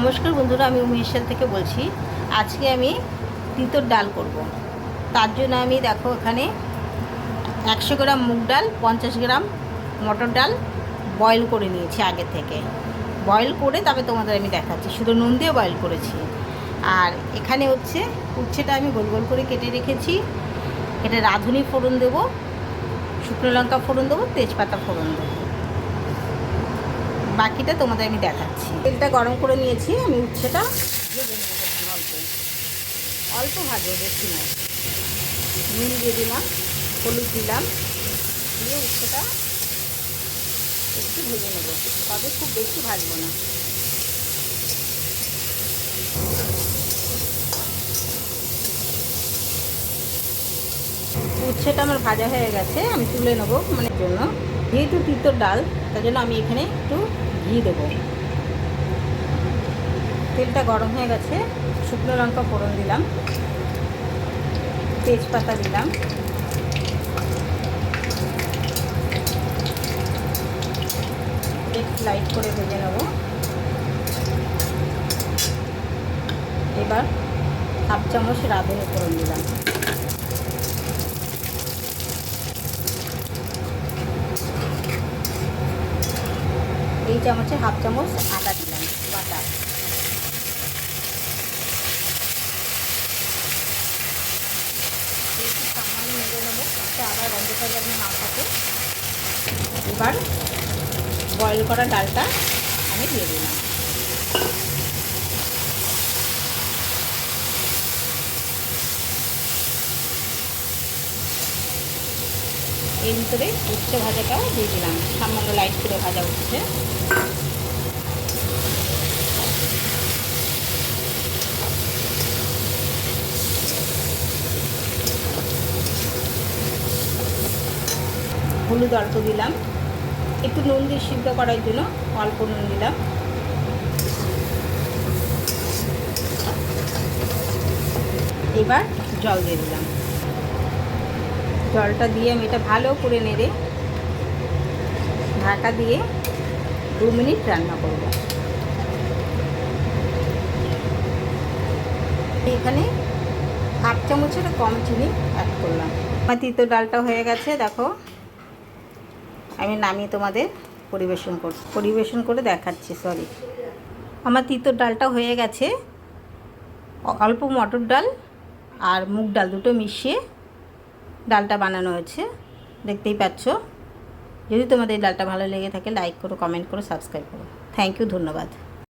নমস্কার বন্ধুরা, আমি উমেশাল থেকে বলছি। আজকে আমি তিতর ডাল করব। তার জন্য আমি দেখো এখানে 100 গ্রাম মুগ ডাল, 50 গ্রাম মটর ডাল বয়েল করে নিয়েছি আগে থেকে। বয়েল করে তবে তোমাদের আমি দেখাচ্ছি, শুধু নুন দিয়ে বয়েল করেছি। আর এখানে হচ্ছে উচ্ছেটা আমি গোল গোল করে কেটে রেখেছি। এটা রাঁধুনি ফোড়ন দেবো, শুকনো লঙ্কা ফোড়ন দেবো, তেজপাতা ফোড়ন দেবো। বাকিটা তোমাদের আমি দেখাচ্ছি। তেলটা গরম করে নিয়েছি, আমি উচ্ছেটা ভেজে নেব। অল্প অল্প ভাজবো, বেশি নয়। নুন দিয়ে দিলাম, হলুদ দিলাম, দিয়ে উচ্ছেটা একটু ভেজে নেব, তবে খুব বেশি ভাজবো না। উচ্ছেটা আমার ভাজা হয়ে গেছে, আমি তুলে নেবো মানে জন্য। যেহেতু তিতর ডাল, তার জন্য আমি এখানে একটু ঘি দেবো। তেলটা গরম হয়ে গেছে, শুকনো লঙ্কা ফোড়ন দিলাম, তেজপাতা দিলাম, একটু লাইট করে ভেজে নেব। এবার 1/2 চামচ রাঁধুনি ফোড়ন দিলাম। এই চামচে 1/2 চামচ আদা দিলাম বাটা। একটু সামান্য নেড়ে নেবো, আদা গন্ধটা যেন না থাকে। এবার বয়েল করা ডালটা আমি দিয়ে দিলাম। এর ভিতরে উচ্ছে ভাজাটাও দিয়ে দিলাম, সামান্য লাইট করে ভাজা উচ্ছে। হলুদ অল্প দিলাম, একটু নুন দিয়ে সিদ্ধ করার জন্য অল্প নুন দিলাম। এবার জল দিয়ে দিলাম। জলটা দিয়ে আমি এটা ভালো করে নেড়ে ঢাকা দিয়ে 2 মিনিট রান্না করব। এখানে 1/2 চামচের কম চিনি অ্যাড করলাম। আমার তিতর ডালটা হয়ে গেছে, দেখো আমি নামিয়ে তোমাদের পরিবেশন করে দেখাচ্ছি। আমার তিতর ডালটা হয়ে গেছে। অল্প মটর ডাল আর মুগ ডাল দুটো মিশিয়ে ডালটা বানানো হয়েছে, দেখতেই পাচ্ছ। যদি তোমাদের এই ডালটা ভালো লেগে থাকে, লাইক করো, কমেন্ট করো, সাবস্ক্রাইব করো। থ্যাংক ইউ, ধন্যবাদ।